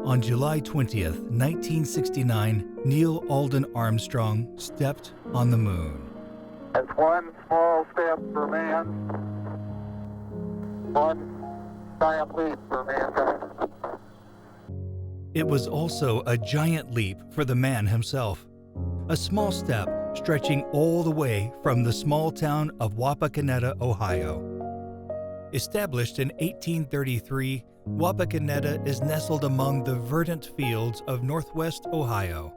On July 20th, 1969, Neil Armstrong stepped on the moon. It's one small step for man, one giant leap for mankind. It was also a giant leap for the man himself. A small step stretching all the way from the small town of Wapakoneta, Ohio. Established in 1833, Wapakoneta is nestled among the verdant fields of northwest Ohio.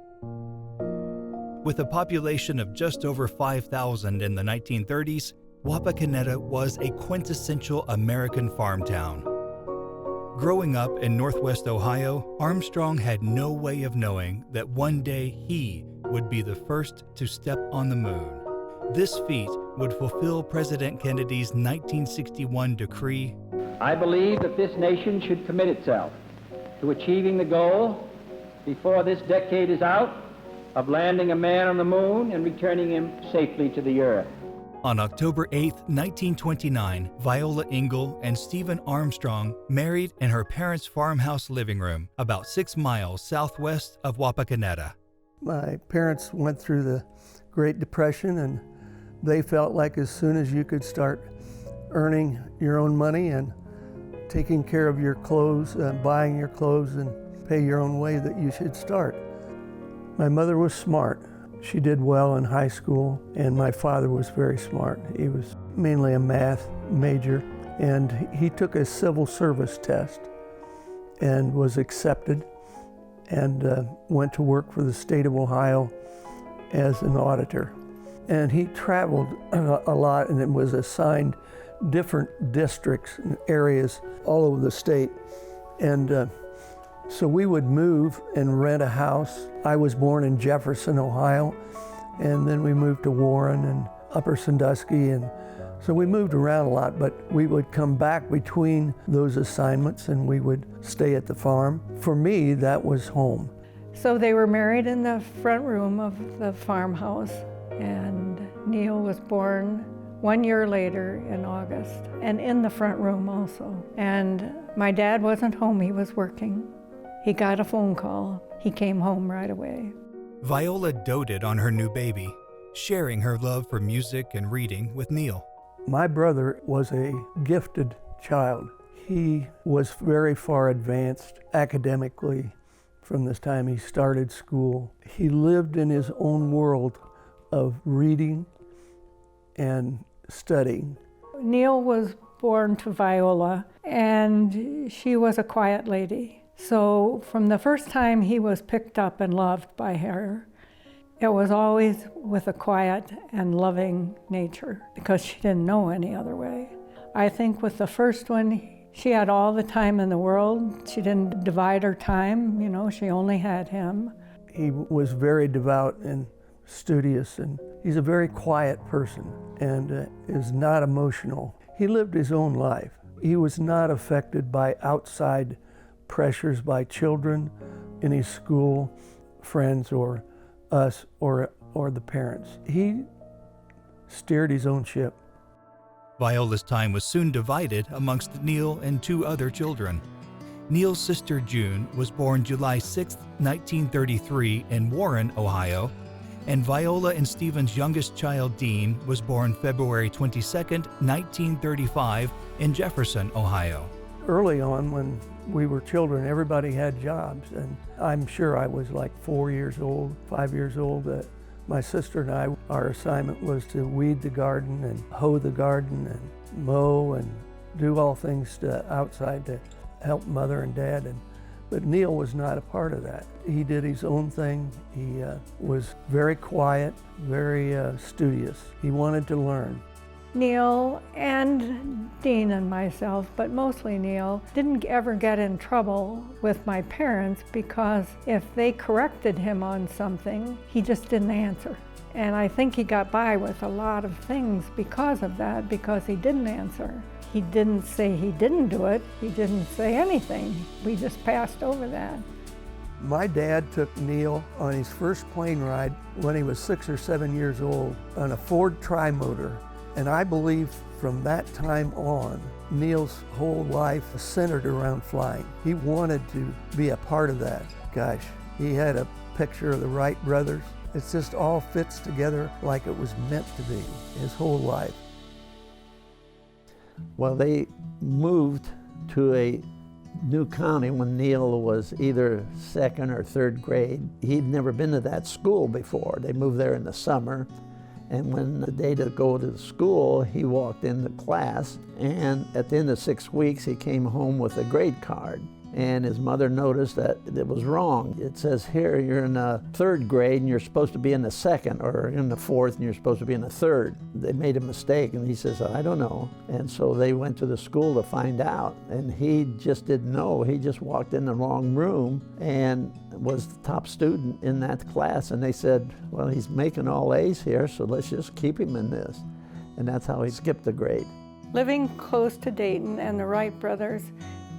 With a population of just over 5,000 in the 1930s, Wapakoneta was a quintessential American farm town. Growing up in northwest Ohio, Armstrong had no way of knowing that one day he would be the first to step on the moon. This feat would fulfill President Kennedy's 1961 decree. I believe that this nation should commit itself to achieving the goal, before this decade is out, of landing a man on the moon and returning him safely to the earth. On October 8, 1929, Viola Engel and Stephen Armstrong married in her parents' farmhouse living room, about 6 miles southwest of Wapakoneta. My parents went through the Great Depression, and they felt like as soon as you could start earning your own money and taking care of your clothes, buying your clothes and pay your own way, that you should start. My mother was smart. She did well in high school, and my father was very smart. He was mainly a math major, and he took a civil service test and was accepted, and went to work for the state of Ohio as an auditor. And he traveled a lot and was assigned different districts and areas all over the state. And so we would move and rent a house. I was born in Jefferson, Ohio, and then we moved to Warren and Upper Sandusky, and so we moved around a lot, but we would come back between those assignments and we would stay at the farm. For me, that was home. So they were married in the front room of the farmhouse, and Neil was born 1 year later in August, and in the front room also. And my dad wasn't home, he was working. He got a phone call. He came home right away. Viola doted on her new baby, sharing her love for music and reading with Neil. My brother was a gifted child. He was very far advanced academically from this time he started school. He lived in his own world of reading and studying. Neil was born to Viola, and she was a quiet lady. So from the first time he was picked up and loved by her, it was always with a quiet and loving nature, because she didn't know any other way. I think with the first one, she had all the time in the world. She didn't divide her time, you know, she only had him. He was very devout and studious, and he's a very quiet person and is not emotional. He lived his own life. He was not affected by outside pressures by children in his school, friends, or us, or the parents. He steered his own ship. Viola's time was soon divided amongst Neil and 2 other children. Neil's sister June was born July 6, 1933 in Warren, Ohio, and Viola and Stephen's youngest child, Dean, was born February 22, 1935 in Jefferson, Ohio. Early on, when we were children, everybody had jobs, and I'm sure I was like 4 years old, 5 years old. My sister and I, our assignment was to weed the garden and hoe the garden and mow and do all things outside to help Mother and Dad. But Neil was not a part of that. He did his own thing. He was very quiet, very studious. He wanted to learn. Neil and Dean and myself, but mostly Neil, didn't ever get in trouble with my parents, because if they corrected him on something, he just didn't answer. And I think he got by with a lot of things because of that, because he didn't answer. He didn't say he didn't do it. He didn't say anything. We just passed over that. My dad took Neil on his first plane ride when he was 6 or 7 years old on a Ford tri-motor. And I believe from that time on, Neil's whole life was centered around flying. He wanted to be a part of that. Gosh, he had a picture of the Wright brothers. It just all fits together like it was meant to be, his whole life. Well, they moved to a new county when Neil was either second or third grade. He'd never been to that school before. They moved there in the summer. And when the day to go to school, he walked into class, and at the end of 6 weeks, he came home with a grade card. And his mother noticed that it was wrong. It says here you're in the third grade and you're supposed to be in the second, or in the fourth and you're supposed to be in the third. They made a mistake, and he says, I don't know. And so they went to the school to find out, and he just didn't know. He just walked in the wrong room and was the top student in that class. And they said, well, he's making all A's here, so let's just keep him in this. And that's how he skipped a grade. Living close to Dayton and the Wright brothers,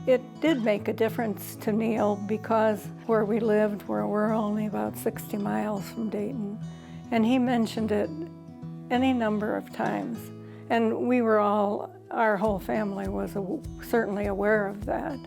it did make a difference to Neil because where we lived, we're only about 60 miles from Dayton. And he mentioned it any number of times. And we were all, our whole family was certainly aware of that.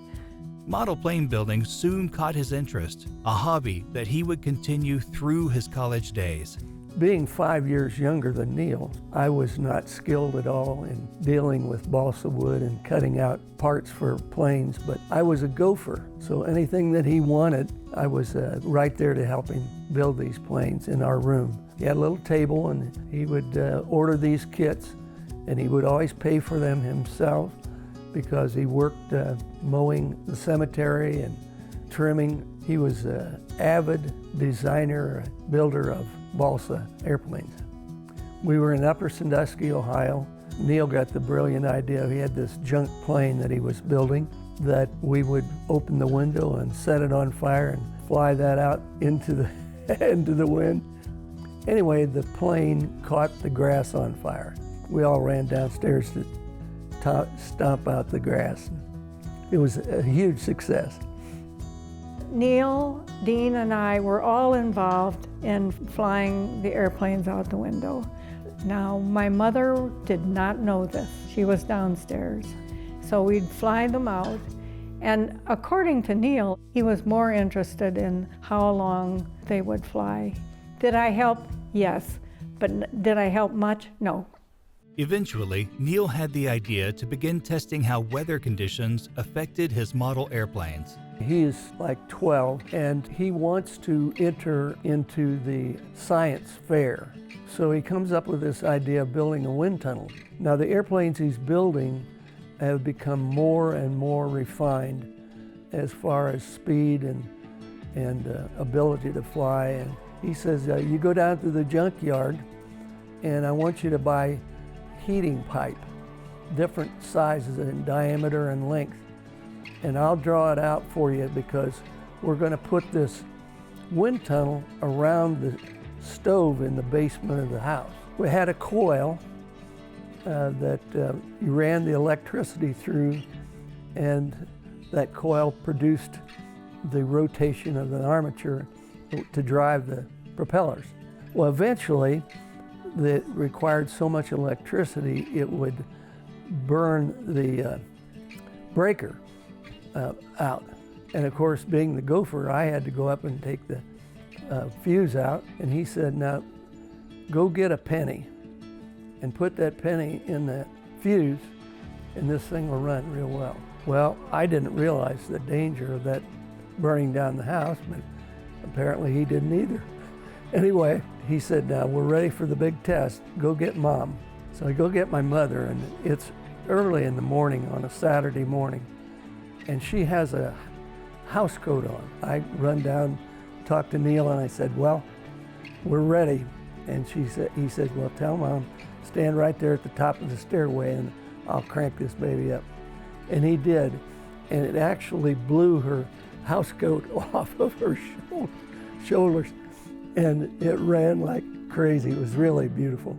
Model plane building soon caught his interest, a hobby that he would continue through his college days. Being 5 years younger than Neil, I was not skilled at all in dealing with balsa wood and cutting out parts for planes, but I was a gopher, so anything that he wanted, I was right there to help him build these planes in our room. He had a little table, and he would order these kits, and he would always pay for them himself because he worked mowing the cemetery and trimming. He was an avid designer, builder of balsa airplanes. We were in Upper Sandusky, Ohio. Neil got the brilliant idea. He had this junk plane that he was building that we would open the window and set it on fire and fly that out into the wind. Anyway, the plane caught the grass on fire. We all ran downstairs to stomp out the grass. It was a huge success. Neil, Dean, and I were all involved in flying the airplanes out the window. Now, my mother did not know this. She was downstairs. So we'd fly them out. And according to Neil, he was more interested in how long they would fly. Did I help? Yes. But did I help much? No. Eventually, Neil had the idea to begin testing how weather conditions affected his model airplanes. He is like 12, and he wants to enter into the science fair. So he comes up with this idea of building a wind tunnel. Now, the airplanes he's building have become more and more refined as far as speed and ability to fly. And he says, you go down to the junkyard, and I want you to buy heating pipe, different sizes in diameter and length. And I'll draw it out for you because we're going to put this wind tunnel around the stove in the basement of the house. We had a coil that you ran the electricity through, and that coil produced the rotation of the armature to drive the propellers. Well, eventually, it required so much electricity it would burn the breaker out. And of course, being the gopher, I had to go up and take the fuse out. And he said, now go get a penny and put that penny in the fuse, and this thing will run real well. Well, I didn't realize the danger of that burning down the house, but apparently he didn't either. Anyway, he said, now we're ready for the big test. Go get Mom. So I go get my mother, and it's early in the morning on a Saturday morning. And she has a house coat on. I run down, talk to Neil, and I said, well, we're ready. And he said, well, tell Mom, stand right there at the top of the stairway and I'll crank this baby up. And he did. And it actually blew her house coat off of her shoulders. And it ran like crazy. It was really beautiful.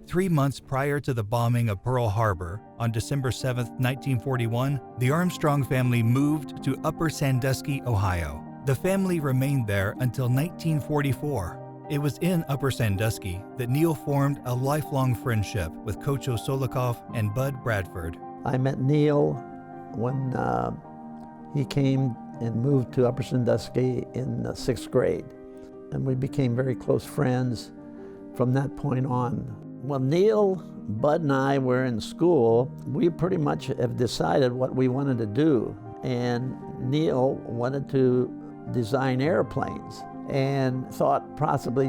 3 months prior to the bombing of Pearl Harbor, on December 7, 1941, the Armstrong family moved to Upper Sandusky, Ohio. The family remained there until 1944. It was in Upper Sandusky that Neil formed a lifelong friendship with Kocho Solikoff and Bud Bradford. I met Neil when he came and moved to Upper Sandusky in the 6th grade. And we became very close friends from that point on. When Neil, Bud, and I were in school, we pretty much have decided what we wanted to do. And Neil wanted to design airplanes and thought possibly,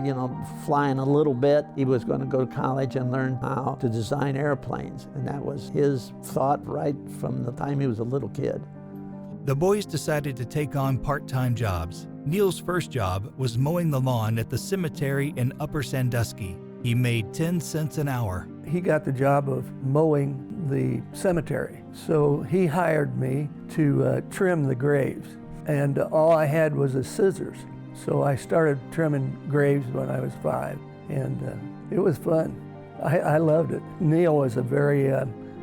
flying a little bit, he was going to go to college and learn how to design airplanes. And that was his thought right from the time he was a little kid. The boys decided to take on part-time jobs. Neil's first job was mowing the lawn at the cemetery in Upper Sandusky. He made 10 cents an hour. He got the job of mowing the cemetery. So he hired me to trim the graves. And all I had was a scissors. So I started trimming graves when I was 5. And it was fun. I loved it. Neil was a very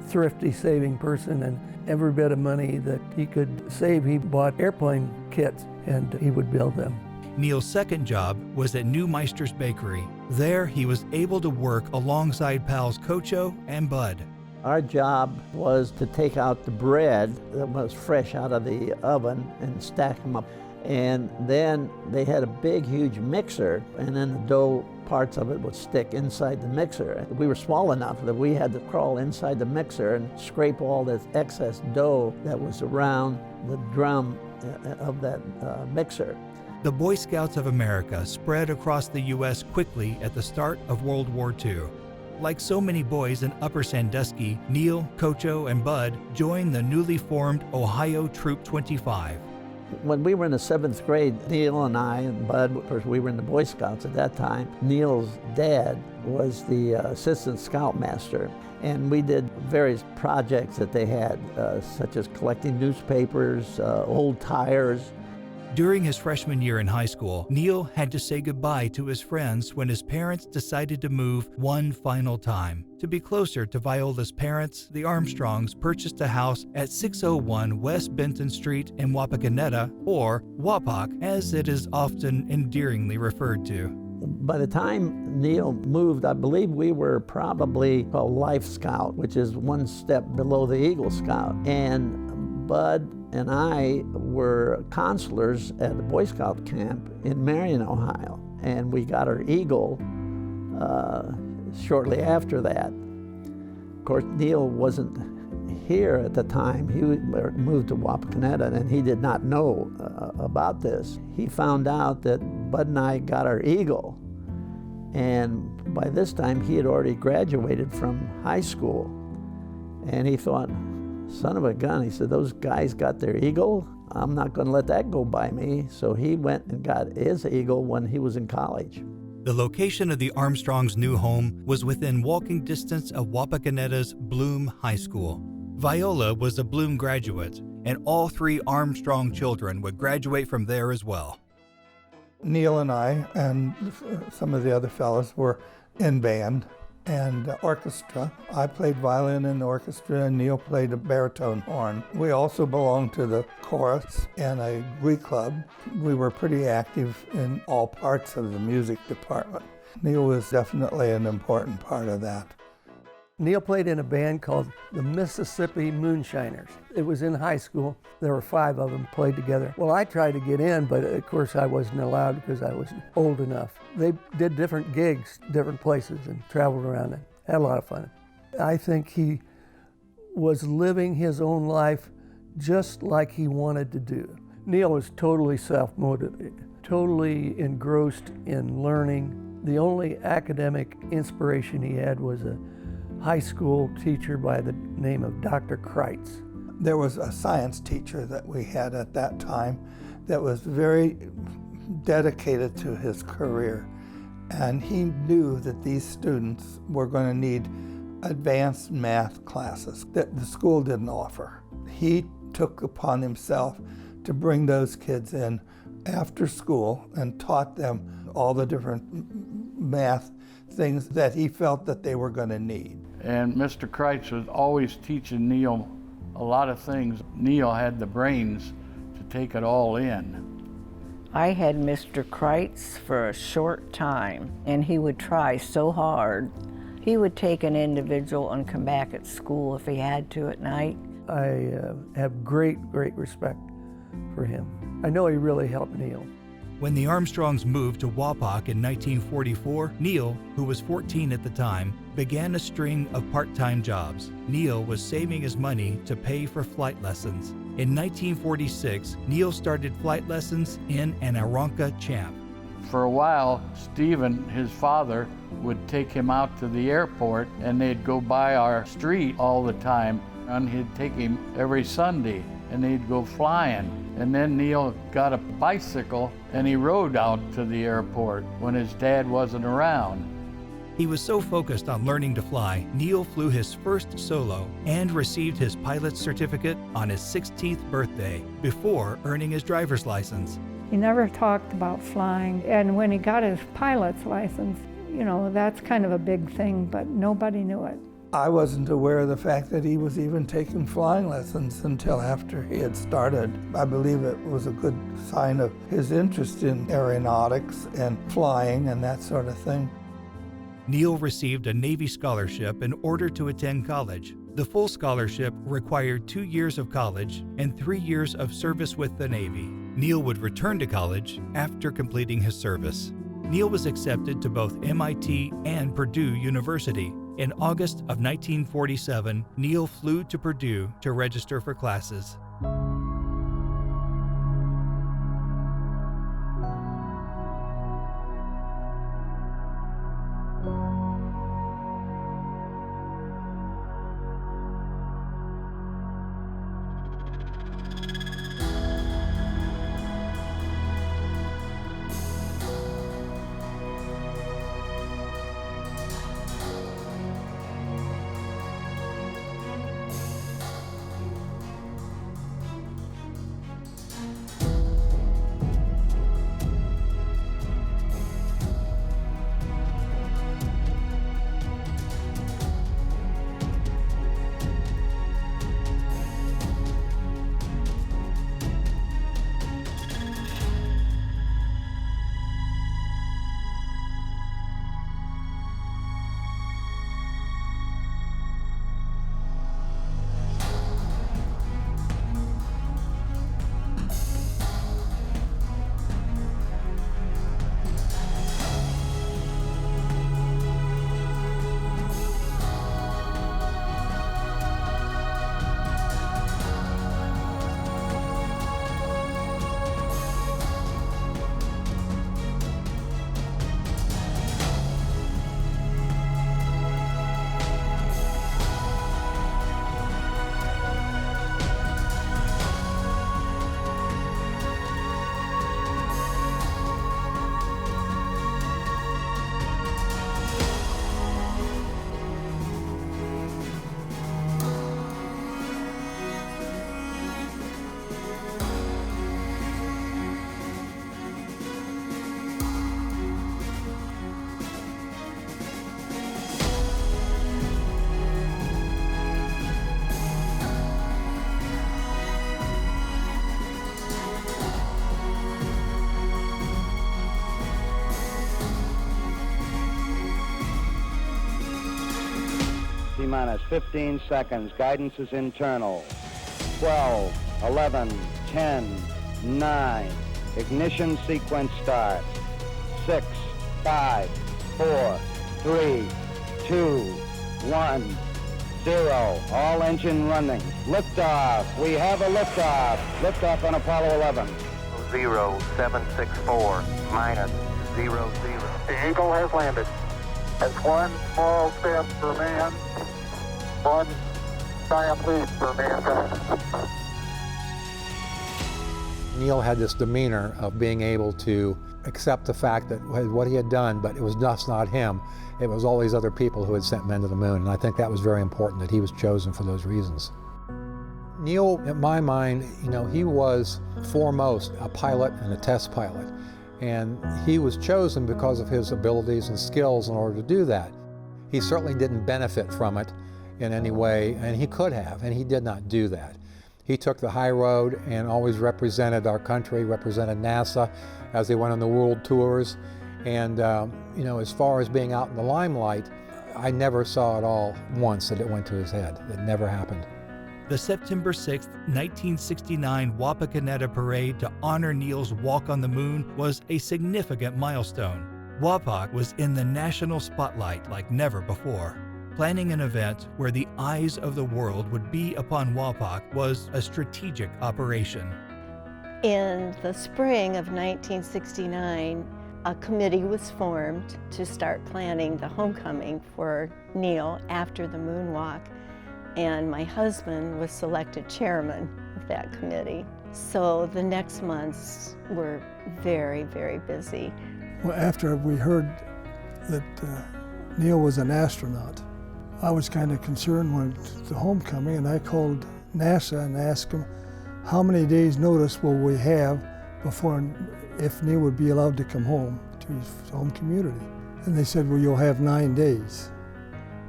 thrifty, saving person, and every bit of money that he could save, he bought airplane kits and he would build them. Neil's second job was at New Meister's Bakery. There, he was able to work alongside pals Kocho and Bud. Our job was to take out the bread that was fresh out of the oven and stack them up. And then they had a big, huge mixer, and then the dough, parts of it would stick inside the mixer. We were small enough that we had to crawl inside the mixer and scrape all this excess dough that was around the drum of that mixer. The Boy Scouts of America spread across the U.S. quickly at the start of World War II. Like so many boys in Upper Sandusky, Neil, Kocho, and Bud joined the newly formed Ohio Troop 25. When we were in the 7th grade, Neil and I and Bud, of course we were in the Boy Scouts at that time. Neil's dad was the assistant scoutmaster, and we did various projects that they had, such as collecting newspapers, old tires. During his freshman year in high school, Neil had to say goodbye to his friends when his parents decided to move one final time. To be closer to Viola's parents, the Armstrongs purchased a house at 601 West Benton Street in Wapakoneta, or Wapak, as it is often endearingly referred to. By the time Neil moved, I believe we were probably a Life Scout, which is one step below the Eagle Scout. And Bud and I were counselors at the Boy Scout camp in Marion, Ohio. And we got our Eagle shortly after that. Of course, Neil wasn't here at the time. He moved to Wapakoneta, and he did not know about this. He found out that Bud and I got our Eagle, and by this time he had already graduated from high school. And he thought, son of a gun, he said, those guys got their Eagle? I'm not going to let that go by me. So he went and got his Eagle when he was in college. The location of the Armstrongs' new home was within walking distance of Wapakoneta's Bloom High School. Viola was a Bloom graduate, and all 3 Armstrong children would graduate from there as well. Neil and I and some of the other fellows were in band and orchestra. I played violin in the orchestra, and Neil played the baritone horn. We also belonged to the chorus and a glee club. We were pretty active in all parts of the music department. Neil was definitely an important part of that. Neil played in a band called the Mississippi Moonshiners. It was in high school. There were 5 of them played together. Well, I tried to get in, but of course I wasn't allowed because I wasn't old enough. They did different gigs, different places, and traveled around and had a lot of fun. I think he was living his own life just like he wanted to do. Neil was totally self-motivated, totally engrossed in learning. The only academic inspiration he had was a high school teacher by the name of Dr. Kreitz. There was a science teacher that we had at that time that was very dedicated to his career, and he knew that these students were going to need advanced math classes that the school didn't offer. He took upon himself to bring those kids in after school and taught them all the different math things that he felt that they were going to need. And Mr. Kreitz was always teaching Neil a lot of things. Neil had the brains to take it all in. I had Mr. Kreitz for a short time, and he would try so hard. He would take an individual and come back at school if he had to at night. I have great respect for him. I know he really helped Neil. When the Armstrongs moved to Wapak in 1944, Neil, who was 14 at the time, began a string of part-time jobs. Neil was saving his money to pay for flight lessons. In 1946, Neil started flight lessons in an Aranca Champ. For a while, Stephen, his father, would take him out to the airport, and they'd go by our street all the time, and he'd take him every Sunday, and they'd go flying. And then Neil got a bicycle, and he rode out to the airport when his dad wasn't around. He was so focused on learning to fly, Neil flew his first solo and received his pilot's certificate on his 16th birthday before earning his driver's license. He never talked about flying, and when he got his pilot's license, you know, that's kind of a big thing, but nobody knew it. I wasn't aware of the fact that he was even taking flying lessons until after he had started. I believe it was a good sign of his interest in aeronautics and flying and that sort of thing. Neil received a Navy scholarship in order to attend college. The full scholarship required 2 years of college and 3 years of service with the Navy. Neil would return to college after completing his service. Neil was accepted to both MIT and Purdue University. In August of 1947, Neil flew to Purdue to register for classes. T-minus 15 seconds. Guidance is internal. 12, 11, 10, 9. Ignition sequence starts. 6, 5, 4, 3, 2, 1, 0. All engine running. Liftoff. We have a liftoff. Liftoff on Apollo 11. 0764 minus 00. The Eagle has landed. That's one small step for man, one giant leap for mankind. Neil had this demeanor of being able to accept the fact that what he had done, but it was just not him. It was all these other people who had sent men to the moon, and I think that was very important that he was chosen for those reasons. Neil, in my mind, he was foremost a pilot and a test pilot. And he was chosen because of his abilities and skills in order to do that. He certainly didn't benefit from it in any way, and he could have, and he did not do that. He took the high road and always represented our country, represented NASA as they went on the world tours. And you know, as far as being out in the limelight, I never saw at all once that it went to his head. It never happened. The September 6, 1969 Wapakoneta Parade to honor Neil's walk on the moon was a significant milestone. Wapak was in the national spotlight like never before. Planning an event where the eyes of the world would be upon Wapak was a strategic operation. In the spring of 1969, a committee was formed to start planning the homecoming for Neil after the moonwalk, and my husband was selected chairman of that committee. So the next months were very, very busy. Well, after we heard that Neil was an astronaut, I was kind of concerned when the homecoming, and I called NASA and asked them, how many days notice will we have before, if Neil would be allowed to come home to his home community? And they said, well, you'll have 9 days.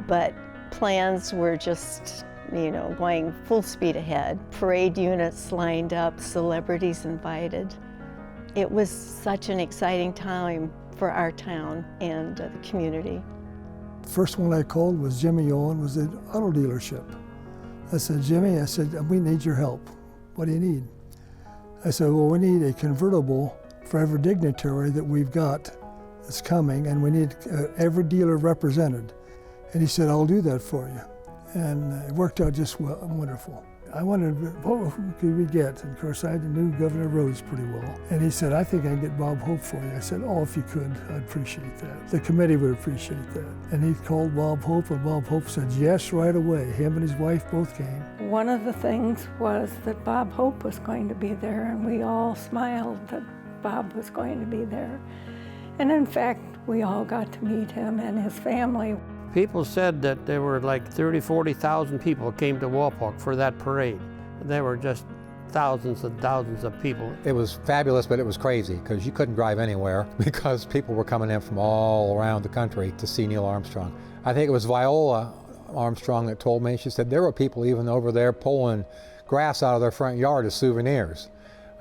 But plans were just, you know, going full speed ahead. Parade units lined up, celebrities invited. It was such an exciting time for our town and the community. First one I called was Jimmy Owen, was the auto dealership. I said, Jimmy, I said, we need your help. What do you need? I said, well, we need a convertible for every dignitary that we've got that's coming, and we need every dealer represented. And he said, I'll do that for you. And it worked out just wonderful. I wondered, who could we get? And of course, I knew Governor Rhodes pretty well. And he said, I think I can get Bob Hope for you. I said, oh, if you could, I'd appreciate that. The committee would appreciate that. And he called Bob Hope, and Bob Hope said yes right away. Him and his wife both came. One of the things was that Bob Hope was going to be there, and we all smiled that Bob was going to be there. And in fact, we all got to meet him and his family. People said that there were like 30,000, 40,000 people came to Wapak for that parade. There were just thousands and thousands of people. It was fabulous, but it was crazy because you couldn't drive anywhere because people were coming in from all around the country to see Neil Armstrong. I think it was Viola Armstrong that told me, she said there were people even over there pulling grass out of their front yard as souvenirs.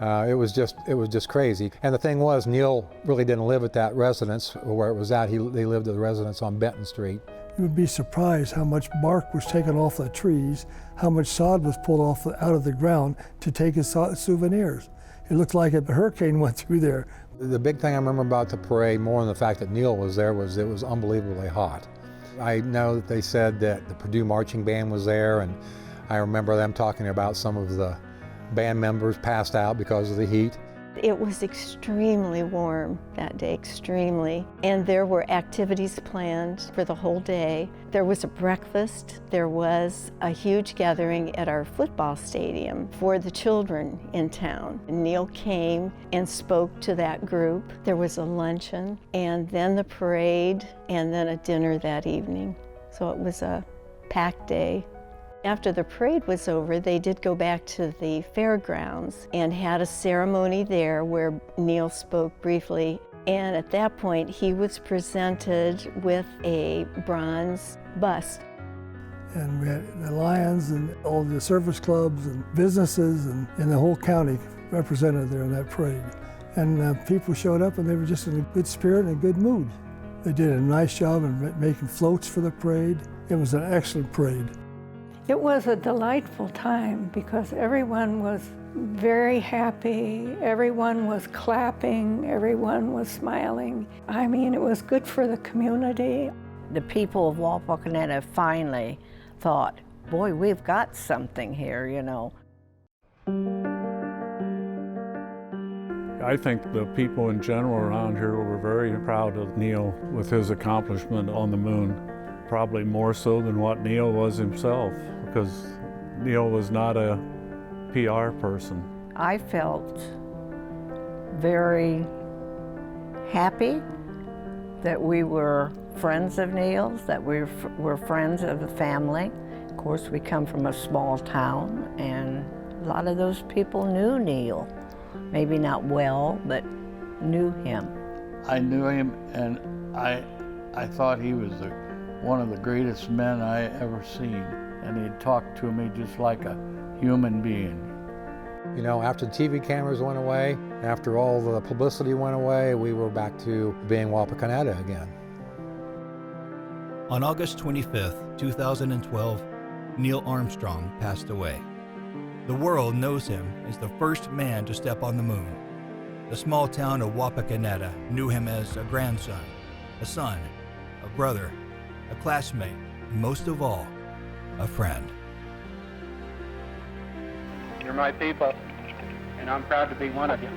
It was just crazy. And the thing was, Neil really didn't live at that residence where it was at. They lived at the residence on Benton Street. You would be surprised how much bark was taken off the trees, how much sod was pulled off out of the ground to take as souvenirs. It looked like a hurricane went through there. The big thing I remember about the parade, more than the fact that Neil was there, was it was unbelievably hot. I know that they said that the Purdue Marching Band was there, and I remember them talking about some of the band members passed out because of the heat. It was extremely warm that day, extremely. And there were activities planned for the whole day. There was a breakfast. There was a huge gathering at our football stadium for the children in town. Neil came and spoke to that group. There was a luncheon, and then the parade, and then a dinner that evening. So it was a packed day. After the parade was over, they did go back to the fairgrounds and had a ceremony there where Neil spoke briefly. And at that point, he was presented with a bronze bust. And we had the Lions and all the service clubs and businesses and the whole county represented there in that parade. And people showed up, and they were just in a good spirit and a good mood. They did a nice job in making floats for the parade. It was an excellent parade. It was a delightful time because everyone was very happy, everyone was clapping, everyone was smiling. I mean, it was good for the community. The people of Wapakoneta finally thought, boy, we've got something here, you know. I think the people in general around here were very proud of Neil with his accomplishment on the moon. Probably more so than what Neil was himself, because Neil was not a PR person. I felt very happy that we were friends of Neil's, that we were friends of the family. Of course, we come from a small town, and a lot of those people knew Neil. Maybe not well, but knew him. I knew him, and I thought he was one of the greatest men I ever seen. And he'd talk to me just like a human being. You know, after the TV cameras went away, after all the publicity went away, we were back to being Wapakoneta again. On August 25th, 2012, Neil Armstrong passed away. The world knows him as the first man to step on the moon. The small town of Wapakoneta knew him as a grandson, a son, a brother, a classmate, and most of all, a friend. You're my people, and I'm proud to be one of you.